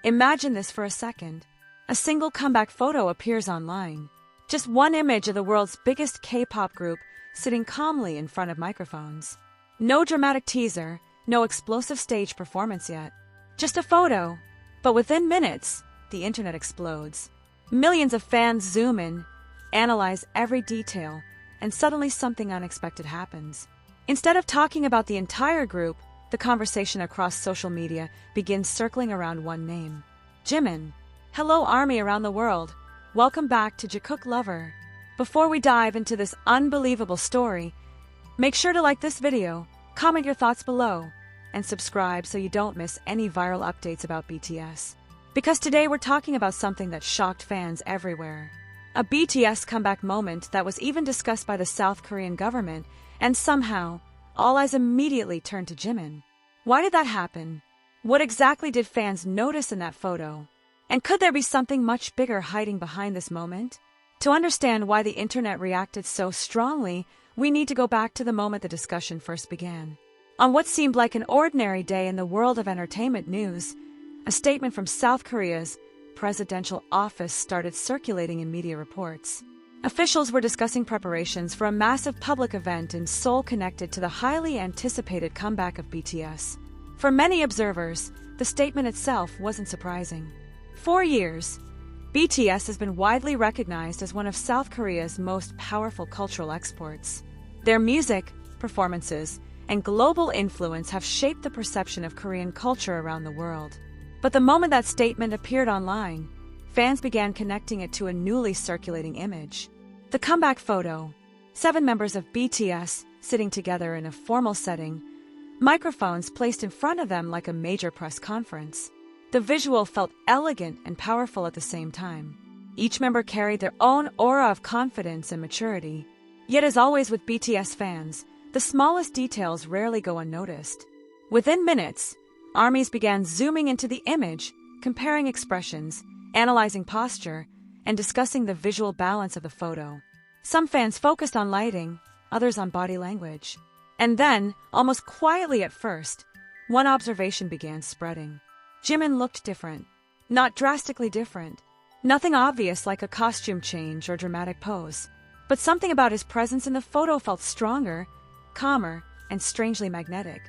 Imagine this for a second. A single comeback photo appears online. Just one image of the world's biggest K-pop group sitting calmly in front of microphones. No dramatic teaser, no explosive stage performance yet. Just a photo. But within minutes, the internet explodes. Millions of fans zoom in, analyze every detail, and suddenly something unexpected happens. Instead of talking about the entire group, the conversation across social media begins circling around one name. Jimin. Hello ARMY around the world. Welcome back to JIKOOK Lover. Before we dive into this unbelievable story, make sure to like this video, comment your thoughts below, and subscribe so you don't miss any viral updates about BTS. Because today we're talking about something that shocked fans everywhere. A BTS comeback moment that was even discussed by the South Korean government, and somehow, all eyes immediately turned to Jimin. Why did that happen? What exactly did fans notice in that photo? And could there be something much bigger hiding behind this moment? To understand why the internet reacted so strongly, we need to go back to the moment the discussion first began. On what seemed like an ordinary day in the world of entertainment news, a statement from South Korea's presidential office started circulating in media reports. Officials were discussing preparations for a massive public event in Seoul connected to the highly anticipated comeback of BTS. For many observers, the statement itself wasn't surprising. For years, BTS has been widely recognized as one of South Korea's most powerful cultural exports. Their music, performances, and global influence have shaped the perception of Korean culture around the world. But the moment that statement appeared online, fans began connecting it to a newly circulating image. The comeback photo, 7 members of BTS sitting together in a formal setting, microphones placed in front of them like a major press conference. The visual felt elegant and powerful at the same time. Each member carried their own aura of confidence and maturity. Yet as always with BTS fans, the smallest details rarely go unnoticed. Within minutes, ARMYs began zooming into the image, comparing expressions, analyzing posture, and discussing the visual balance of the photo. Some fans focused on lighting, others on body language. And then, almost quietly at first, one observation began spreading. Jimin looked different. Not drastically different. Nothing obvious like a costume change or dramatic pose. But something about his presence in the photo felt stronger, calmer, and strangely magnetic.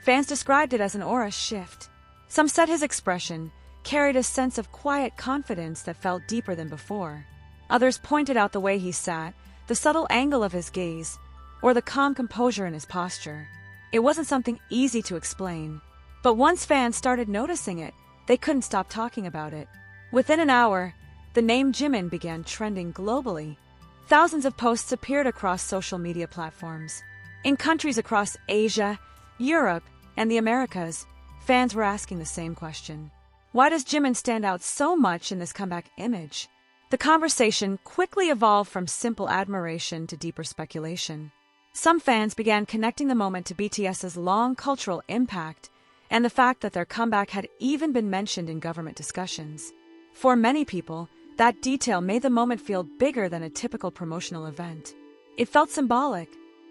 Fans described it as an aura shift. Some said his expression carried a sense of quiet confidence that felt deeper than before. Others pointed out the way he sat, the subtle angle of his gaze, or the calm composure in his posture. It wasn't something easy to explain. But once fans started noticing it, they couldn't stop talking about it. Within an hour, the name Jimin began trending globally. Thousands of posts appeared across social media platforms. In countries across Asia, Europe, and the Americas, fans were asking the same question. Why does Jimin stand out so much in this comeback image? The conversation quickly evolved from simple admiration to deeper speculation. Some fans began connecting the moment to BTS's long cultural impact and the fact that their comeback had even been mentioned in government discussions. For many people, that detail made the moment feel bigger than a typical promotional event. It felt symbolic.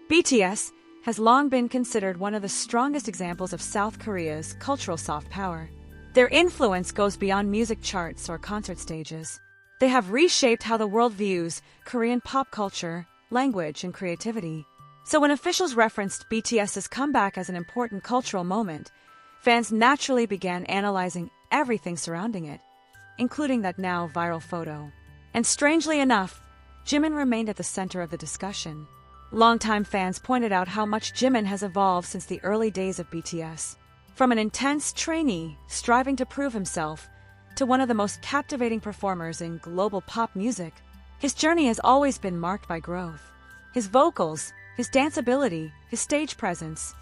BTS has long been considered one of the strongest examples of South Korea's cultural soft power. Their influence goes beyond music charts or concert stages. They have reshaped how the world views Korean pop culture, language, and creativity. So when officials referenced BTS's comeback as an important cultural moment, fans naturally began analyzing everything surrounding it, including that now viral photo. And strangely enough, Jimin remained at the center of the discussion. Longtime fans pointed out how much Jimin has evolved since the early days of BTS. From an intense trainee striving to prove himself to one of the most captivating performers in global pop music, his journey has always been marked by growth. His vocals, his dance ability, his stage presence,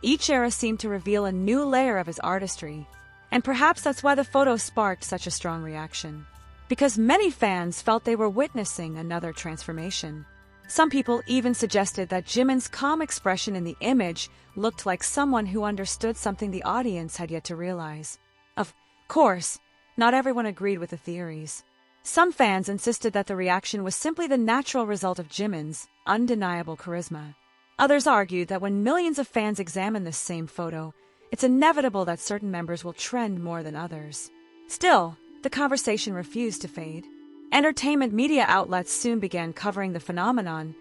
each era seemed to reveal a new layer of his artistry. And perhaps that's why the photo sparked such a strong reaction. Because many fans felt they were witnessing another transformation. Some people even suggested that Jimin's calm expression in the image looked like someone who understood something the audience had yet to realize. Of course, not everyone agreed with the theories. Some fans insisted that the reaction was simply the natural result of Jimin's undeniable charisma. Others argued that when millions of fans examine this same photo, it's inevitable that certain members will trend more than others. Still, the conversation refused to fade. Entertainment media outlets soon began covering the phenomenon,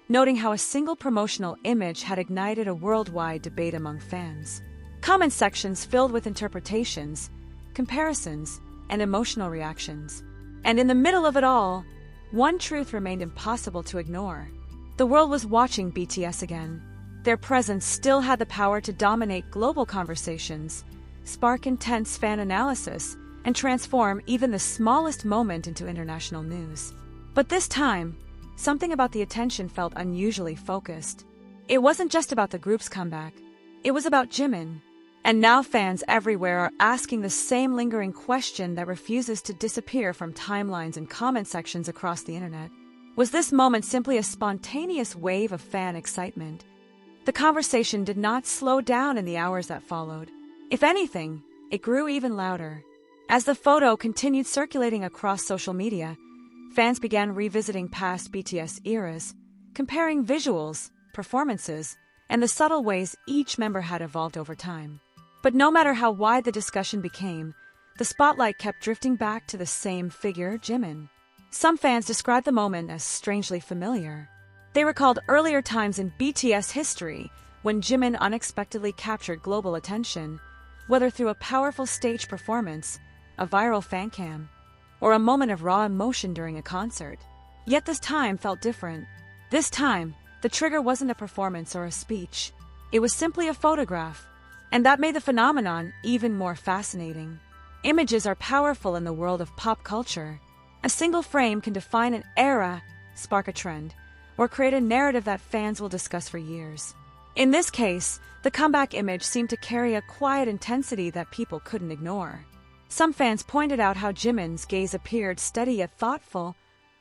noting how a single promotional image had ignited a worldwide debate among fans. Comment sections filled with interpretations, comparisons, and emotional reactions. And in the middle of it all, one truth remained impossible to ignore. The world was watching BTS again. Their presence still had the power to dominate global conversations, spark intense fan analysis, and transform even the smallest moment into international news. But this time, something about the attention felt unusually focused. It wasn't just about the group's comeback. It was about Jimin. And now fans everywhere are asking the same lingering question that refuses to disappear from timelines and comment sections across the internet. Was this moment simply a spontaneous wave of fan excitement? The conversation did not slow down in the hours that followed. If anything, it grew even louder. As the photo continued circulating across social media, fans began revisiting past BTS eras, comparing visuals, performances, and the subtle ways each member had evolved over time. But no matter how wide the discussion became, the spotlight kept drifting back to the same figure, Jimin. Some fans described the moment as strangely familiar. They recalled earlier times in BTS history when Jimin unexpectedly captured global attention, whether through a powerful stage performance, a viral fan cam, or a moment of raw emotion during a concert. Yet this time felt different. This time, the trigger wasn't a performance or a speech. It was simply a photograph. And that made the phenomenon even more fascinating. Images are powerful in the world of pop culture. A single frame can define an era, spark a trend, or create a narrative that fans will discuss for years. In this case, the comeback image seemed to carry a quiet intensity that people couldn't ignore. Some fans pointed out how Jimin's gaze appeared steady yet thoughtful,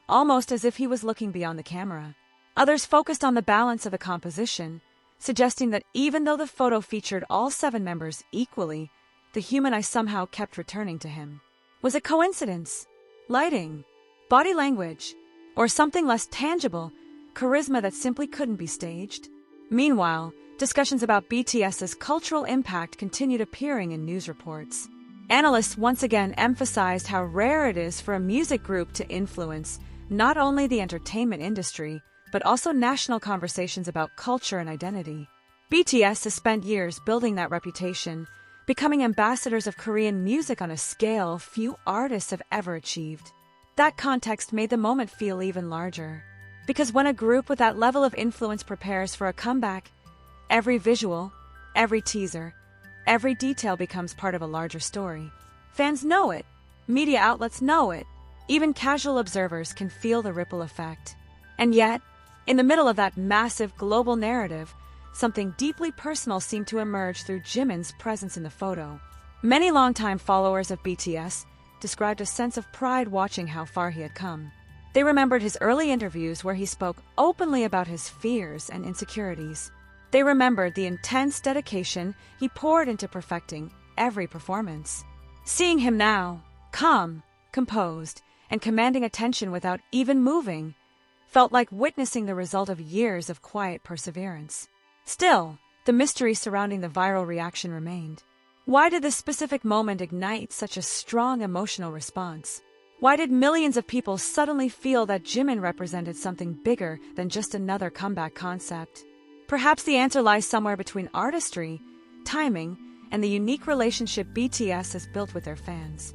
almost as if he was looking beyond the camera. Others focused on the balance of the composition, suggesting that even though the photo featured all 7 members equally, the human eye somehow kept returning to him. Was it coincidence? Lighting? Body language? Or something less tangible, charisma that simply couldn't be staged? Meanwhile, discussions about BTS's cultural impact continued appearing in news reports. Analysts once again emphasized how rare it is for a music group to influence not only the entertainment industry, but also national conversations about culture and identity. BTS has spent years building that reputation, becoming ambassadors of Korean music on a scale few artists have ever achieved. That context made the moment feel even larger. Because when a group with that level of influence prepares for a comeback, every visual, every teaser, every detail becomes part of a larger story. Fans know it. Media outlets know it. Even casual observers can feel the ripple effect. And yet, in the middle of that massive global narrative, something deeply personal seemed to emerge through Jimin's presence in the photo. Many longtime followers of BTS described a sense of pride watching how far he had come. They remembered his early interviews where he spoke openly about his fears and insecurities. They remembered the intense dedication he poured into perfecting every performance. Seeing him now, calm, composed, and commanding attention without even moving, felt like witnessing the result of years of quiet perseverance. Still, the mystery surrounding the viral reaction remained. Why did this specific moment ignite such a strong emotional response? Why did millions of people suddenly feel that Jimin represented something bigger than just another comeback concept? Perhaps the answer lies somewhere between artistry, timing, and the unique relationship BTS has built with their fans.